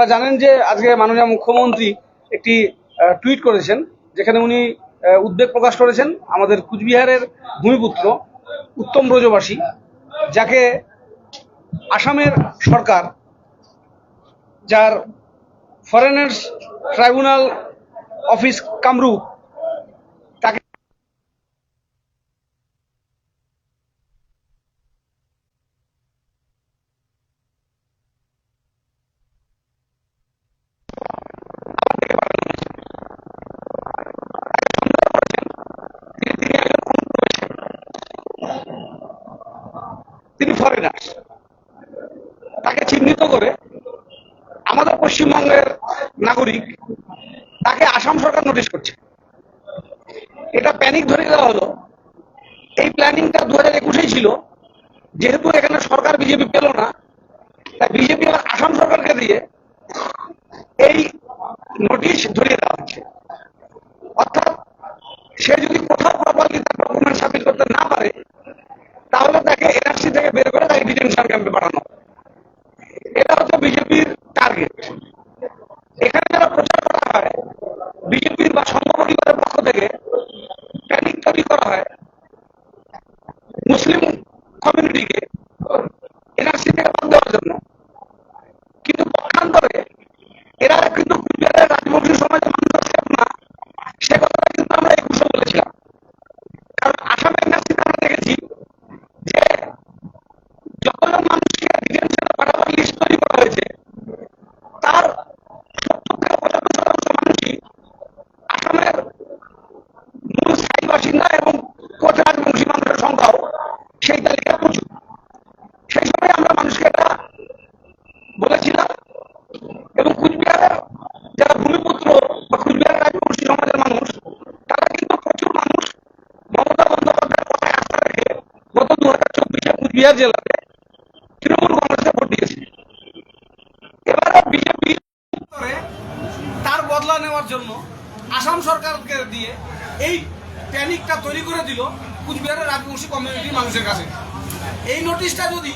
আপনারা জানেন যে আজকে মাননীয় মুখ্যমন্ত্রী একটি টুইট করেছেন, যেখানে উনি উদ্বেগ প্রকাশ করেছেন আমাদের কুচবিহারের ভূমিপুত্র উত্তম ব্রজবাসী, যাকে আসামের সরকার, যার ফরেনার্স ট্রাইব্যুনাল অফিস কামরূপ, তাকে তিনি ফরেনার্স, তাকে চিহ্নিত করে আমাদের পশ্চিমবঙ্গের নাগরিক তাকে আসাম সরকার নোটিশ করছে। এটা প্যানিক ধরে দেওয়া হলো। এই প্ল্যানিংটা 2021-এই ছিল। যেহেতু এখানে সরকার বিজেপি পেল না, তাই বিজেপি আবার আসাম সরকারকে দিয়ে এই নোটিশ ধরিয়ে দেওয়া হচ্ছে। অর্থাৎ সে যদি কোথাও প্রপারলি তার ডকুমেন্ট সাবমিট করতে না পারে, তাহলে তাকে এনআরসি থেকে বের করে তাকে ডিটেনশন ক্যাম্পে পাঠানো। এটা হচ্ছে বিজেপির টার্গেট। এখানে যারা প্রচার করা হয় বিজেপির বা সংঘ পরিবারের পক্ষ থেকে, প্যানিক তৈরি করা হয় মুসলিম কমিউনিটিকে এনআরসি থেকে বাদ দেওয়ার জন্য। কিন্তু পক্ষান্তরে এরা কিন্তু কুচবিহারের রাজবংশী সমাজের মানুষ সেফ না, সে কথাটা কিন্তু আমরা 21-এ বলেছিলাম। কারণ আসামের এনআরসিতে আমরা দেখেছি যে যতজন মানুষকে ডিটেনশনে পাঠাবার লিস্ট তৈরি করা হয়েছে, তার 70-75% মানুষই আসামের মূল স্থায়ী বাসিন্দা, এবং কোচ রাজবংশী মানুষের সংখ্যাও সেই তালিকায় প্রচুর। সেই সময় আমরা মানুষকে এটা বলেছিলাম, এবং কুচবিহারের যারা ভূমিপুত্র বা কুচবিহারের রাজবংশী সমাজের মানুষ, তারা কিন্তু প্রচুর মানুষ মমতা বন্দ্যোপাধ্যায়ের কথায় আস্থা রেখে গত 2024-এ কুচবিহার জেলাতে তৃণমূল কংগ্রেসে ভোট দিয়েছে। এবারে বিজেপি তার বদলা নেওয়ার জন্য আসাম সরকারকে দিয়ে এই প্যানিকটা তৈরি করে দিল কুচবিহারের রাজবংশী কমিউনিটির মানুষের কাছে। এই নোটিশটা যদি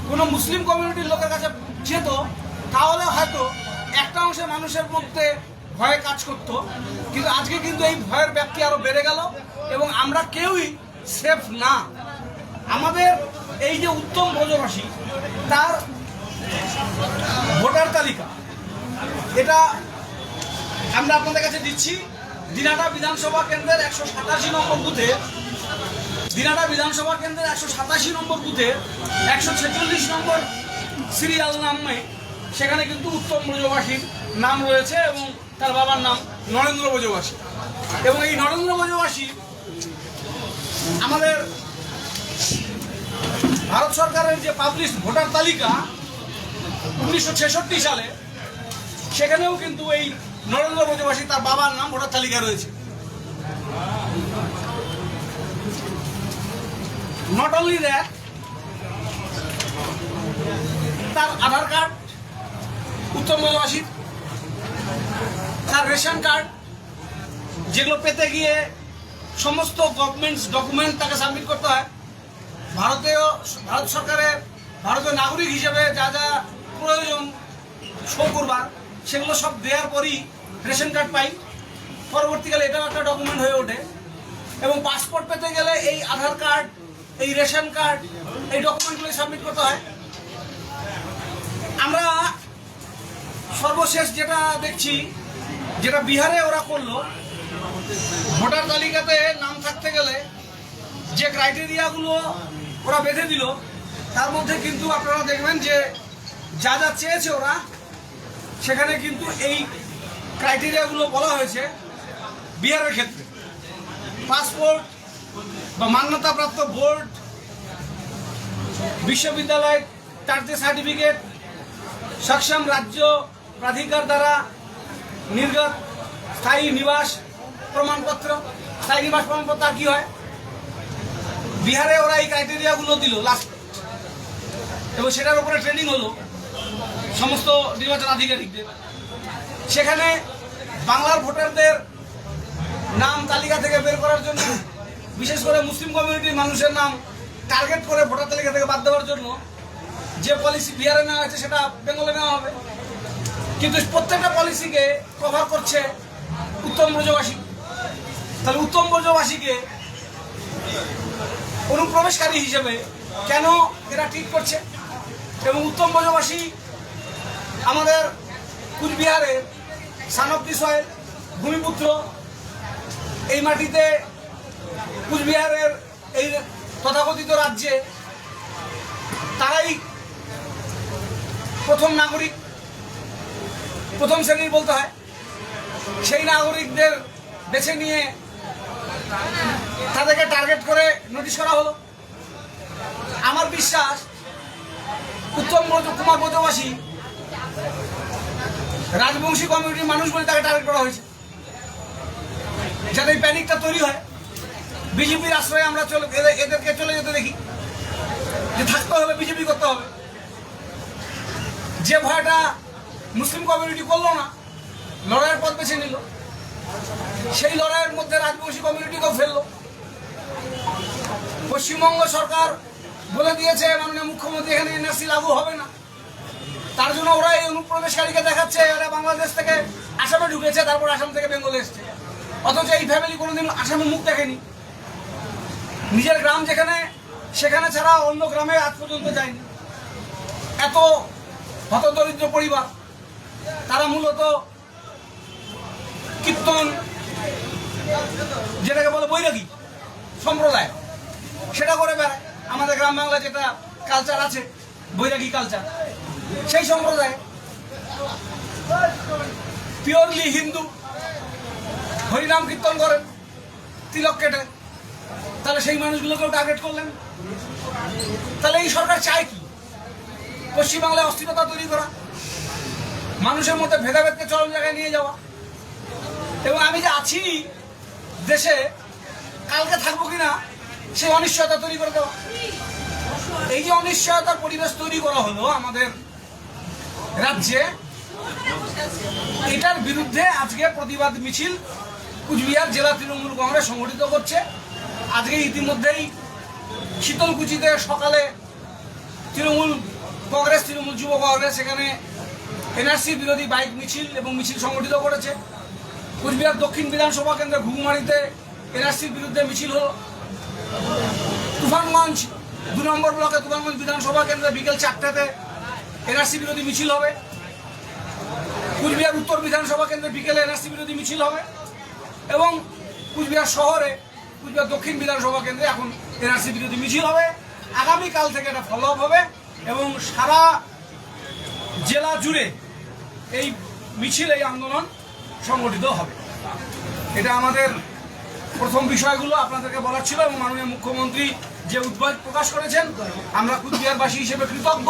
কোনো মুসলিম কমিউনিটির লোকের কাছে যেত, তাহলে হয়তো একটা অংশের মানুষের মধ্যে ভয়ে কাজ করত। কিন্তু আজকে কিন্তু এই ভয়ের ব্যাপ্তি আরো বেড়ে গেল, এবং আমরা কেউই সেফ না। আমাদের এই যে উত্তম ব্রজবাসী, তার ভোটার তালিকা এটা আমরা আপনাদের কাছে দিচ্ছি। দিনাটা বিধানসভা কেন্দ্রের 187 নম্বর বুথে, দিনাটা বিধানসভা কেন্দ্রের 187 নম্বর বুথে 146 নম্বর সিরিয়াল নামে সেখানে কিন্তু উত্তম ব্রজবাসীর নাম রয়েছে, এবং তার বাবার নাম নরেন্দ্র ব্রজবাসী। এবং এই নরেন্দ্র ব্রজবাসী আমাদের ভারত সরকারের যে পাবলিশ ভোটার তালিকা 1966 সালে, সেখানেও কিন্তু এই নরেন্দ্র ব্রজবাসী তার বাবার নাম ভোটার তালিকা রয়েছে। নট অনলি দ্যাট, তার আধার কার্ড উত্তম ব্রজবাসীর, তার রেশন কার্ড, যেগুলো পেতে গিয়ে সমস্ত গভর্নমেন্টস ডকুমেন্ট তাকে সাবমিট করতে হয়। ভারত সরকারের ভারতীয় নাগরিক হিসেবে যা যা প্রয়োজন শো করবার, সেগুলো সব দেওয়ার পরই রেশন কার্ড পাই। পরবর্তীকালে এটাও একটা ডকুমেন্ট হয়ে ওঠে। এবং পাসপোর্ট পেতে গেলে এই আধার কার্ড, এই রেশন কার্ড, এই ডকুমেন্টগুলো সাবমিট করতে হয়। আমরা সর্বশেষ যেটা দেখছি, যেটা বিহারে ওরা করলো, ভোটার তালিকাতে নাম থাকতে গেলে যে ক্রাইটেরিয়াগুলো ওরা বেঁধে দিল, তার মধ্যে কিন্তু আপনারা দেখবেন যে যা যা চেয়েছে ওরা, সেখানে কিন্তু এই ক্রাইটেরিয়াগুলো বলা হয়েছে। বিহারের ক্ষেত্রে পাসপোর্ট বা মান্যতাপ্রাপ্ত বোর্ড, বিশ্ববিদ্যালয় তার সার্টিফিকেট, সক্ষম রাজ্য প্রাধিকার দ্বারা নির্গত স্থায়ী নিবাস প্রমাণপত্র। স্থায়ী নিবাস প্রমাণপত্র আর কি হয়? বিহারে ওরা এই ক্রাইটেরিয়াগুলো দিল লাস্ট, এবং সেটার উপরে ট্রেনিং হলো সমস্ত নির্বাচন আধিকারিকদের। সেখানে বাংলার ভোটারদের নাম তালিকা থেকে বের করার জন্য, বিশেষ করে মুসলিম কমিউনিটির মানুষের নাম টার্গেট করে ভোটার তালিকা থেকে বাদ দেওয়ার জন্য যে পলিসি বিহারে নেওয়া হয়েছে, সেটা বেঙ্গলে নেওয়া হবে। কিন্তু প্রত্যেকটা পলিসিকে কভার করছে উত্তম ব্রজবাসী। তাহলে উত্তম ব্রজবাসীকে অনুপ্রবেশকারী হিসেবে কেন এরা ট্রিট করছে? এবং উত্তম ব্রজবাসী আমাদের কুচবিহারের সান অফ দি সয়েল, ভূমিপুত্র। এই মাটিতে কুচবিহারের এই তথাকথিত রাজ্যে তারাই প্রথম নাগরিক, প্রথম শ্রেণীর বলতে হয়। সেই নাগরিকদের বেছে নিয়ে তাদেরকে টার্গেট করে নোটিশ করা হলো। আমার বিশ্বাস উত্তম কুমার ব্রজবাসী রাজবংশী কমিউনিটির মানুষ বলে তাকে টার্গেট করা হয়েছে, যাতে এই প্যানিকটা তৈরি হয়। বিজেপির আশ্রয়ে আমরা এদেরকে চলে যেতে দেখি, যে থাকতে হবে, বিজেপি করতে হবে। যে ভয়টা মুসলিম কমিউনিটি করলো না, লড়াইয়ের পথ বেছে নিল, সেই লড়াইয়ের মধ্যে রাজবংশী কমিউনিটিকেও ফেললো। পশ্চিমবঙ্গ সরকার বলে দিয়েছে মাননীয় মুখ্যমন্ত্রী এখানে এনআরসি লাগু হবে না। তার জন্য ওরা এই অনুপ্রবেশকারীকে দেখাচ্ছে এরা বাংলাদেশ থেকে আসামে ঢুকেছে, তারপর আসাম থেকে বেঙ্গলে এসছে। অথচ এই ফ্যামিলি কোনোদিন আসামে মুখ দেখেনি। নিজের গ্রাম যেখানে, সেখানে ছাড়া অন্য গ্রামে আজ পর্যন্ত যায়নি। এত হতদরিদ্র পরিবার, তারা মূলত কীর্তন, যেটাকে বলে বৈরাগী সম্প্রদায়, সেটা করে বেড়ায়। আমাদের গ্রাম বাংলা যেটা কালচার আছে, বৈরাগী কালচার, সেই সম্প্রদায় পিওরলি হিন্দু, হরিনাম কীর্তন করেন তিলক কেটে। তাহলে সেই মানুষগুলোকেও টার্গেট করলেন। তাহলে এই সরকার চায় কি? পশ্চিমবাংলায় অস্থিরতা তৈরি করা, মানুষের মধ্যে ভেদাভেদকে চরম জায়গায় নিয়ে যাওয়া, এবং আমি যে আছি দেশে, কালকে থাকবো কিনা সেই অনিশ্চয়তা তৈরি করে দেওয়া। এই যে অনিশ্চয়তার পরিবেশ তৈরি করা হলো আমাদের রাজ্যে, এটার বিরুদ্ধে আজকে প্রতিবাদ মিছিল কুচবিহার জেলা তৃণমূল কংগ্রেস সংগঠিত করছে। আজকে ইতিমধ্যেই শীতলকুচিতে সকালে তৃণমূল যুব কংগ্রেস সেখানে এনআরসি বিরোধী বাইক মিছিল এবং মিছিল সংগঠিত করেছে। কুচবিহার দক্ষিণ বিধানসভা কেন্দ্রে ঘুঘুমারিতে এনআরসির বিরুদ্ধে মিছিল হলো। তুফানগঞ্জ 2 নম্বর ব্লকে তুফানগঞ্জ বিধানসভা কেন্দ্রে বিকেল 4টাতে এনআরসি বিরোধী মিছিল হবে। কুচবিহার উত্তর বিধানসভা কেন্দ্রে বিকেলে এনআরসি বিরোধী মিছিল হবে, এবং কুচবিহার শহরে কুচবিহার দক্ষিণ বিধানসভা কেন্দ্রে এখন এনআরসি বিরোধী মিছিল হবে। আগামীকাল থেকে এটা ফলো আপ হবে এবং সারা জেলা জুড়ে এই মিছিল, এই আন্দোলন সংগঠিত হবে। এটা আমাদের প্রথম বিষয়গুলো আপনাদেরকে বলার ছিল। এবং মাননীয় মুখ্যমন্ত্রী যে উদ্বেগ প্রকাশ করেছেন, আমরা কুচবিহারবাসী হিসেবে কৃতজ্ঞ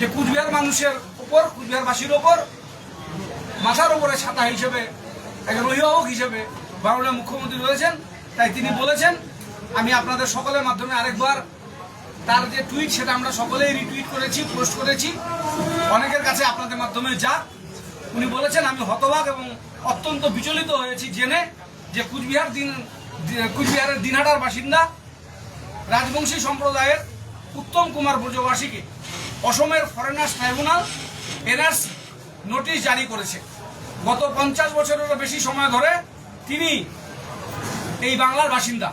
যে কুচবিহার মানুষের উপর, কুচবিহারবাসীর ওপর মাথার উপরে ছাতা হিসেবে, একজন অভিভাবক হিসেবে মাননীয় মুখ্যমন্ত্রী রয়েছেন। তাই তিনি বলেছেন, আমি আপনাদের সকলের মাধ্যমে আরেকবার তার যে টুইট, সেটা আমরা সকলেই রিটুইট করেছি, পোস্ট করেছি অনেকের কাছে আপনাদের মাধ্যমে যাক। উনি বলেছেন, আমি হতবাক এবং অত্যন্ত বিচলিত হয়েছি জেনে যে কুচবিহারের দিনহাটার বাসিন্দা রাজবংশী সম্প্রদায়ের উত্তম কুমার ব্রজবাসীকে অসমের ফরেনার্স ট্রাইব্যুনাল এনআরসি নোটিশ জারি করেছে। গত 50 বছরেরও বেশি সময় ধরে তিনি এই বাংলার বাসিন্দা।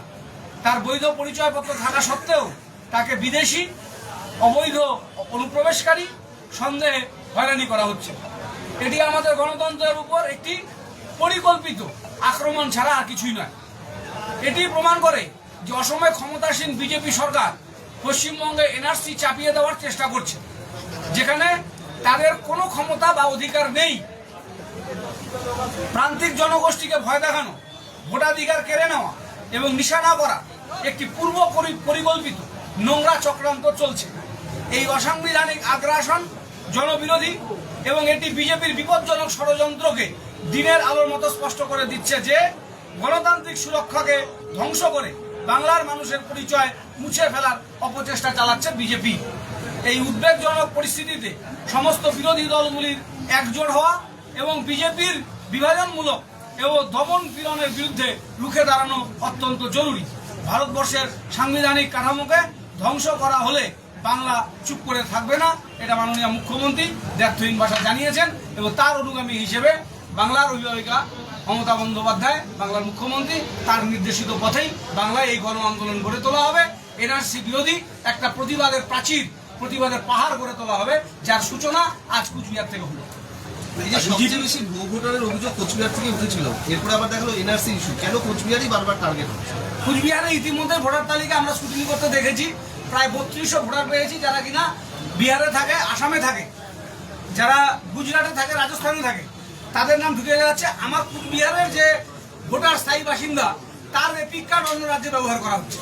তার বৈধ পরিচয়পত্র থাকা সত্ত্বেও তাকে বিদেশি, অবৈধ অনুপ্রবেশকারী সন্দেহে হয়রানি করা হচ্ছে। এটি আমাদের গণতন্ত্রের উপর একটি পরিকল্পিত আক্রমণ ছাড়া আর কিছুই নয়। এটি প্রমাণ করে যে অসমে ক্ষমতাসীন বিজেপি সরকার পশ্চিমবঙ্গে এনআরসি চাপিয়ে দেওয়ার চেষ্টা করছে, যেখানে তাদের কোনো ক্ষমতা বা অধিকার নেই। প্রান্তিক জনগোষ্ঠীকে ভয় দেখানো, ভোটাধিকার কেড়ে নেওয়া এবং নিশানা করা একটি পূর্ব পরিকল্পিত নোংরা চক্রান্ত চলছে। এই অসাংবিধানিক আগ্রাসন জনবিরোধী এবং এটি বিজেপির বিপজ্জনক ষড়যন্ত্রকে দিনের আলোর মতো স্পষ্ট করে দিচ্ছে যে গণতান্ত্রিক সুরক্ষাকে ধ্বংস করে বাংলার মানুষের পরিচয় মুছে ফেলার অপচেষ্টা চালাচ্ছে বিজেপি। এই উদ্বেগজনক পরিস্থিতিতে সমস্ত বিরোধী দলগুলির একজোট হওয়া এবং বিজেপির বিভাজনমূলক এবং দমন পীড়নের বিরুদ্ধে রুখে দাঁড়ানো অত্যন্ত জরুরি। ভারতবর্ষের সাংবিধানিক কাঠামোকে ধ্বংস করা হলে বাংলা চুপ করে থাকবে না, এটা মাননীয় মুখ্যমন্ত্রী দ্ব্যর্থহীন ভাষা জানিয়েছেন এবং তার অনুগামী হিসেবে বাংলার অভিভাবিকা মমতা বন্দ্যোপাধ্যায়, বাংলার মুখ্যমন্ত্রী, তার নির্দেশিত পথেই বাংলায় এই গণ আন্দোলন গড়ে তোলা হবে। এনআরসি বিরোধী একটা প্রতিবাদের প্রাচীর, প্রতিবাদের পাহাড় গড়ে তোলা হবে, যার সূচনা আজ কুচবিহার থেকে হলো। এই যে সবচেয়ে বেশি ভুয়ো ভোটারের অভিযোগ কোচবিহার থেকে উঠেছিল, এরপর আবার দেখলো এনআরসি ইস্যু, কেন কোচবিহারই বারবার টার্গেট হচ্ছে? কুচবিহারে ইতিমধ্যে ভোটার তালিকা আমরা স্ক্রুটিনি করতে দেখেছি, প্রায় 3200 ভোটার পেয়েছি যারা কিনা বিহারে থাকে, আসামে থাকে, যারা গুজরাটে থাকে, রাজস্থানে থাকে, তাদের নাম ঢুকে যাচ্ছে। আমার কুচবিহারের যে ভোটার স্থায়ী বাসিন্দা তার এপিক কার্ড অন্য রাজ্যে ব্যবহার করা হচ্ছে,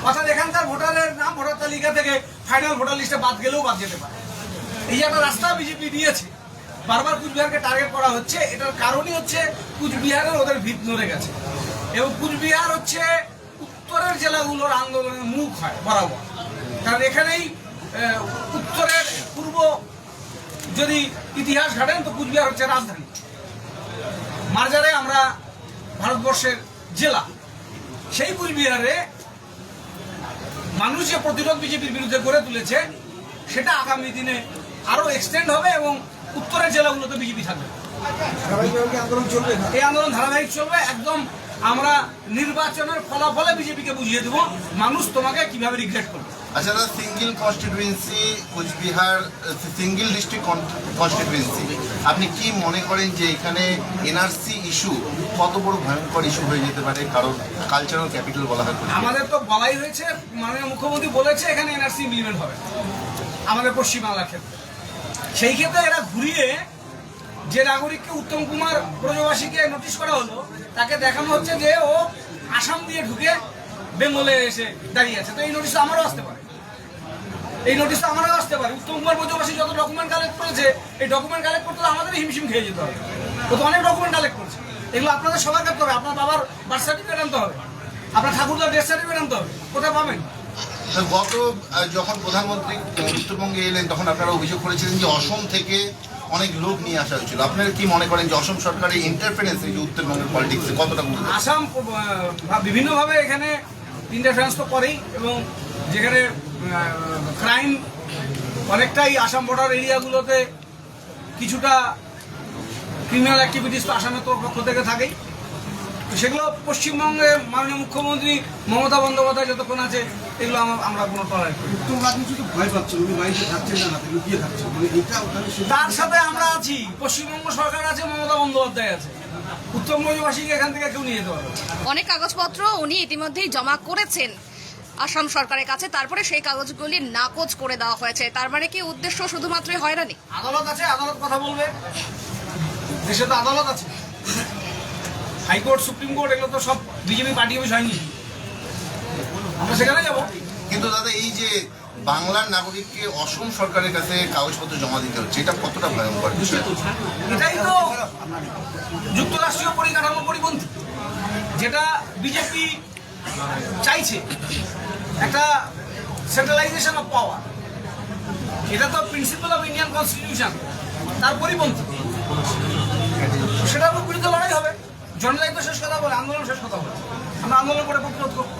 অর্থাৎ এখানকার ভোটারের নাম ভোটার তালিকা থেকে ফাইনাল ভোটার লিস্টে বাদ গেলেও বাদ যেতে পারে। এই যে একটা রাস্তা বিজেপি দিয়েছে, বারবার কুচবিহারকে টার্গেট করা হচ্ছে, এটার কারণই হচ্ছে কুচবিহারের ওদের ভিত নড়ে গেছে এবং কুচবিহার হচ্ছে উত্তরের জেলাগুলোর আন্দোলনের মুখ হয় বরাবর, কারণ এখানেই উত্তরের পূর্ব যদি ইতিহাস ঘাটেন তো কুচবিহার হচ্ছে রাজধানী, মার্জারে আমরা ভারতবর্ষের জেলা। সেই কুচবিহারে মানুষ যে প্রতিরোধ বিজেপির বিরুদ্ধে গড়ে তুলেছে সেটা আগামী দিনে আরো এক্সটেন্ড হবে এবং উত্তরের জেলাগুলোতে বিজেপি থাকবে। এই আন্দোলন ধারাবাহিক চলবে একদম। আমরা নির্বাচনের ফলাফলে বিজেপিকে বুঝিয়ে দেবো মানুষ তোমাকে কিভাবে রিগ্রেট করবে। আচ্ছা দাদা, single constituency Cooch Behar, single district constituency, আপনি কি মনে করেন যে এখানে এনআরসি ইস্যু কত বড় ভয়ঙ্কর ইস্যু হয়ে যেতে পারে? কারণ কালচারাল ক্যাপিটাল বলা হয়। আমাদের তো বলাই হয়েছে, মাননীয় মুখ্যমন্ত্রী বলেছে এখানে এনআরসি ইমপ্লিমেন্ট হবে আমাদের পশ্চিমবাংলার ক্ষেত্রে। সেই ক্ষেত্রে এরা ঘুরিয়ে যে নাগরিককে উত্তম কুমার ব্রজবাসীকে নোটিশ করা হলো, তাকে দেখানো হচ্ছে যে ও আসাম দিয়ে ঢুকে বেঙ্গলে এসে দাঁড়িয়ে আছে। তো এই নোটিশ আমারও আসতে পারে, এই নোটিশটা আমারও আসতে পারে। উত্তম কুমার ব্রজবাসী যত ডকুমেন্ট কালেক্ট করেছে, এই ডকুমেন্ট কালেক্ট করতে আমাদের হিমশিম খেয়ে যেতে হবে। ও তো অনেক ডকুমেন্ট কালেক্ট করছে, এগুলো আপনাদের সবাই করতে হবে। আপনার বাবার বার্থ সার্টিফিকেট আনতে হবে, আপনার ঠাকুরদার ডেথ সার্টিফিকেট আনতে হবে, কোথায় পাবেন? গত যখন প্রধানমন্ত্রী উত্তরবঙ্গে এলেন তখন আপনারা অভিযোগ করেছিলেন যে অসম থেকে অনেক লোক নিয়ে আসা হয়েছিল। আপনারা কি মনে করেন যে অসম সরকারের ইন্টারফারেন্স এই যে উত্তরবঙ্গের পলিটিক্সে কতটা গুরুত্ব? আসাম বিভিন্নভাবে এখানে ইন্টারফারেন্স তো করেই এবং যেখানে ক্রাইম অনেকটাই আসাম বর্ডার এরিয়াগুলোতে কিছুটা ক্রিমিনাল অ্যাক্টিভিটিস তো আসামের পক্ষ থেকে থাকেই। তো সেগুলো পশ্চিমবঙ্গে মাননীয় মুখ্যমন্ত্রী মমতা বন্দ্যোপাধ্যায় যতক্ষণ আছে এগুলো আমরা কোনো টলারেট করি। ভয় পাচ্ছেন, উনি বাড়িতে থাকছেন না, লুকিয়ে থাকছেন, মানে এটা তার সাথে আমরা আছি, পশ্চিমবঙ্গ সরকার আছে, মমতা বন্দ্যোপাধ্যায় আছে, উত্তরবঙ্গবাসীকে এখান থেকে কেউ নিয়ে যেতে পারবে। অনেক কাগজপত্র উনি ইতিমধ্যেই জমা করেছেন আসাম সরকারের কাছে, তারপরে সেই কাগজগুলি নাকচ করে দেওয়া হয়েছে। তার মানে কি উদ্দেশ্য শুধুমাত্রই হয়রানি? আদালত আছে, আদালত কথা বলবে, দেশে তো আদালত আছে, হাইকোর্ট, সুপ্রিম কোর্ট, এগুলো তো সব বিজেপি পার্টি অফিস হয়নি, আমরা সেখানে যাবো। কিন্তু দাদা, এই যে বাংলার নাগরিককে অসম সরকারের কাছে কাগজপত্র জমা দিতে হচ্ছে, এটা কতটা ভয়ঙ্কর বিষয়? এটাই তো যুক্তরাষ্ট্রীয় পরিকাঠামো পরিপন্থী, যেটা বিজেপি চাইছে, একটা সেন্ট্রালাইজেশন অফ পাওয়ার। এটা তো প্রিন্সিপাল অফ ইন্ডিয়ান কনস্টিটিউশন, তার পরিপন্থী। সেটার বিরুদ্ধে লড়াই হবে। জনতাই তো শেষ কথা বলে, আন্দোলন শেষ কথা বলে, আমরা আন্দোলন করে প্রতিরোধ করবো।